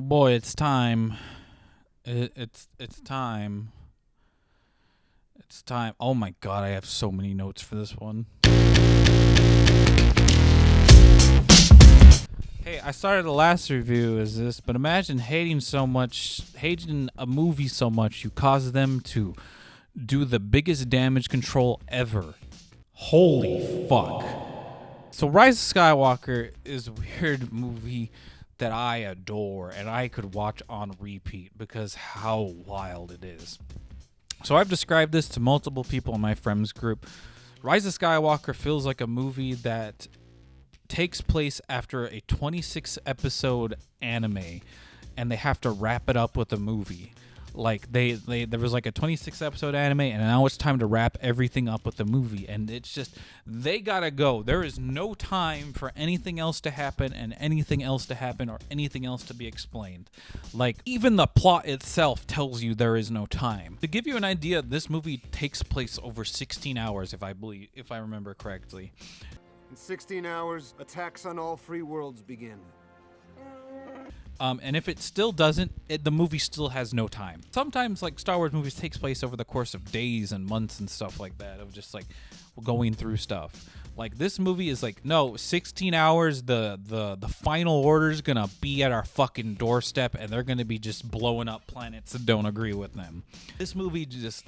Boy, it's time. It's time. It's time. Oh my god, I have so many notes for this one. Hey, I started the last review as this, but imagine hating a movie so much you cause them to do the biggest damage control ever. Holy fuck. So Rise of Skywalker is a weird movie that I adore and I could watch on repeat because how wild it is. So I've described this to multiple people in my friends group. Rise of Skywalker feels like a movie that takes place after a 26 episode anime and they have to wrap it up with a movie. Like they there was like a 26 episode anime and now it's time to wrap everything up with the movie, and it's just they gotta go. There is no time for anything else to happen and anything else to happen or anything else to be explained. Like even the plot itself tells you there is no time. To give you an idea, this movie takes place over 16 hours if I remember correctly. In 16 hours, attacks on all free worlds begin. And if it still doesn't, the movie still has no time. Sometimes, like, Star Wars movies takes place over the course of days and months and stuff like that, of just, like, going through stuff. Like, this movie is like, no, 16 hours, the final order's gonna be at our fucking doorstep, and they're gonna be just blowing up planets that don't agree with them. This movie just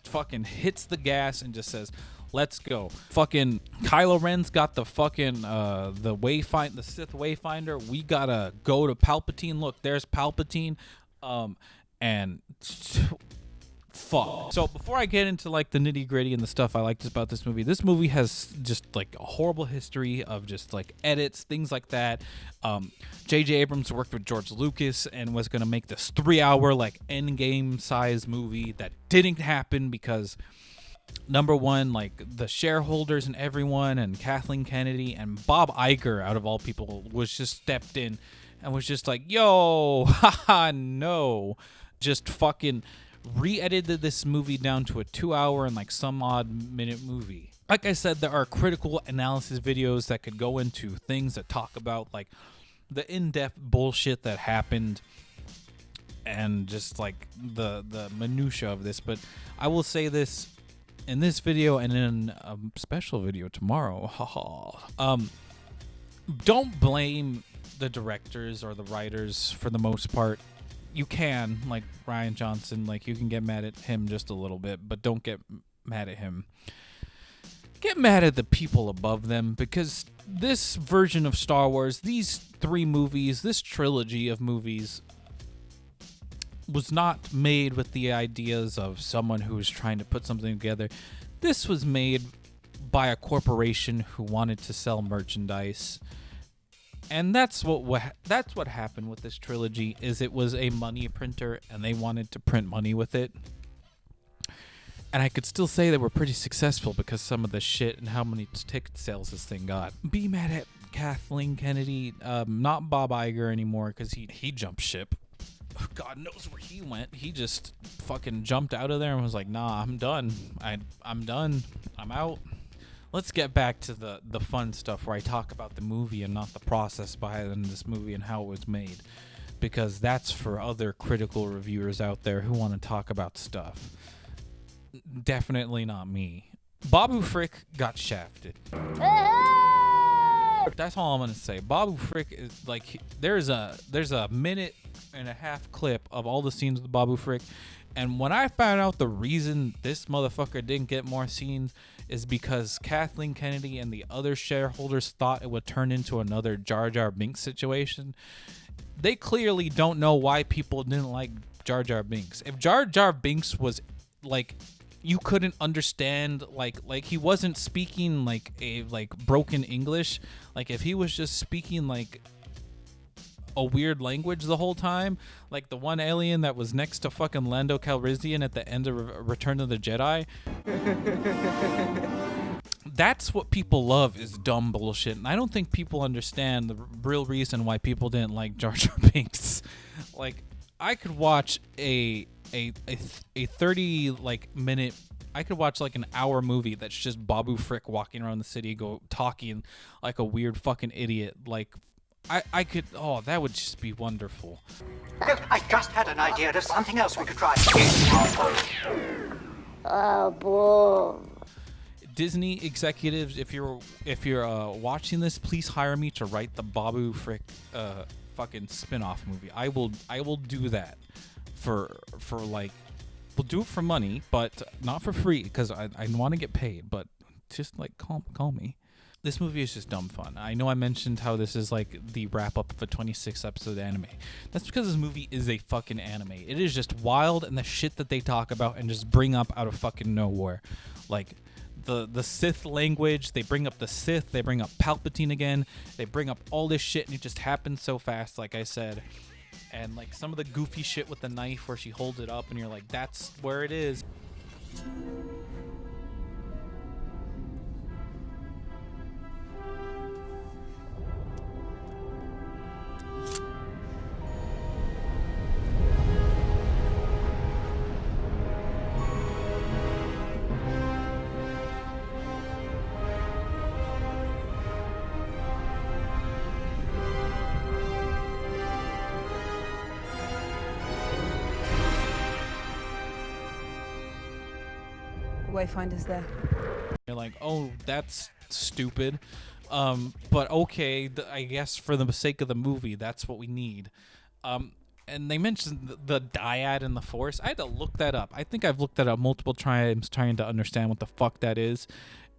fucking hits the gas and just says, let's go. Fucking Kylo Ren's got the fucking the Sith Wayfinder. We gotta go to Palpatine. Look, there's Palpatine. And fuck. So before I get into like the nitty gritty and the stuff I liked about this movie has just like a horrible history of just like edits, things like that. J.J. Abrams worked with George Lucas and was gonna make this 3-hour like endgame size movie that didn't happen because number one, like the shareholders and everyone and Kathleen Kennedy and Bob Iger, out of all people, was just stepped in and was just like, yo, haha, no. Just fucking re-edited this movie down to a 2-hour and like some odd minute movie. Like I said, there are critical analysis videos that could go into things that talk about like the in-depth bullshit that happened and just like the minutia of this. But I will say this in this video and in a special video tomorrow. Don't blame the directors or the writers for the most part. You can, like Rian Johnson, like you can get mad at him just a little bit, but don't get mad at him. Get mad at the people above them, because this version of Star Wars, these 3 movies, this trilogy of movies, was not made with the ideas of someone who was trying to put something together. This was made by a corporation who wanted to sell merchandise. And that's what happened with this trilogy, is it was a money printer and they wanted to print money with it. And I could still say they were pretty successful because some of the shit and how many ticket sales this thing got. Be mad at Kathleen Kennedy, not Bob Iger anymore, because he jumped ship. God knows where he went. He just fucking jumped out of there and was like, nah, I'm done. I'm done. I'm out. Let's get back to the fun stuff where I talk about the movie and not the process behind this movie and how it was made. Because that's for other critical reviewers out there who want to talk about stuff. Definitely not me. Babu Frik got shafted. That's all I'm gonna say. Babu Frik is like, there's a 1.5-minute clip of all the scenes with Babu Frik, and when I found out the reason this motherfucker didn't get more scenes is because Kathleen Kennedy and the other shareholders thought it would turn into another Jar Jar Binks situation. They clearly don't know why people didn't like Jar Jar Binks. If Jar Jar Binks was like, you couldn't understand, like he wasn't speaking like a broken English, like if he was just speaking like a weird language the whole time, like the one alien that was next to fucking Lando Calrissian at the end of Return of the Jedi. That's what people love, is dumb bullshit, and I don't think people understand the real reason why people didn't like Jar Jar Binks. Like, I could watch a 30 minute, I could watch like an hour movie that's just Babu Frik walking around the city, talking like a weird fucking idiot, like I could. Oh, that would just be wonderful. Look, I just had an idea. There's something else we could try. Oh, boy. Disney executives, if you're watching this, please hire me to write the Babu Frik fucking spin-off movie. I will do that for like, we'll do it for money, but not for free because I want to get paid. But just like call me. This movie is just dumb fun. I know I mentioned how this is like the wrap up of a 26 episode anime. That's because this movie is a fucking anime. It is just wild, and the shit that they talk about and just bring up out of fucking nowhere. Like the Sith language, they bring up the Sith, they bring up Palpatine again, they bring up all this shit, and it just happens so fast, like I said. And like some of the goofy shit with the knife where she holds it up and you're like, that's where it is. Wayfinder's there. You're like, oh, that's stupid. But okay, I guess for the sake of the movie, that's what we need. And they mentioned the dyad in the Force. I had to look that up. I think I've looked that up multiple times trying to understand what the fuck that is.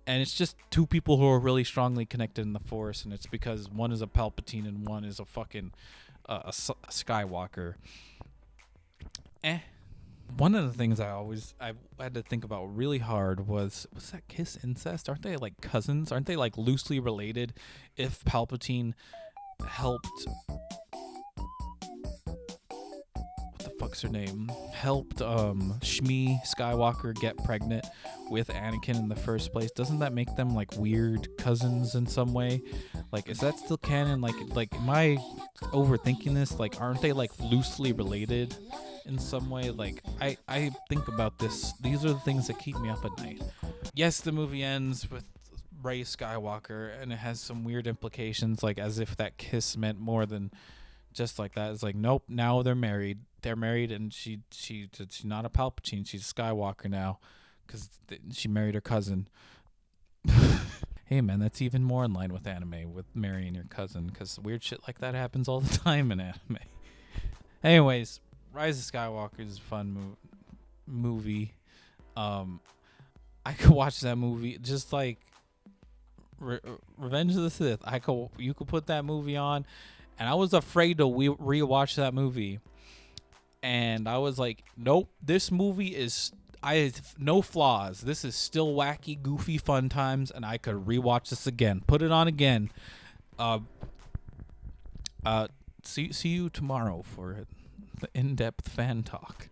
And it's just two people who are really strongly connected in the Force, and it's because one is a Palpatine and one is a fucking a Skywalker. One of the things I had to think about really hard was that kiss incest? Aren't they like cousins? Aren't they like loosely related? If Palpatine helped, what the fuck's her name? Helped Shmi Skywalker get pregnant with Anakin in the first place, doesn't that make them like weird cousins in some way? Like, is that still canon? Like am I overthinking this? Like, aren't they like loosely related in some way? Like, I think about this. These are the things that keep me up at night. Yes, the movie ends with Rey Skywalker, and it has some weird implications, like as if that kiss meant more than just like that. It's like, nope, now they're married. They're married, and she's not a Palpatine. She's a Skywalker now because she married her cousin. Hey, man, that's even more in line with anime, with marrying your cousin, because weird shit like that happens all the time in anime. Anyways, Rise of Skywalker is a fun movie. I could watch that movie just like Revenge of the Sith. You could put that movie on, and I was afraid to rewatch that movie, and I was like, nope, this movie is no flaws. This is still wacky, goofy, fun times, and I could rewatch this again. Put it on again. See you tomorrow for the in-depth fan talk.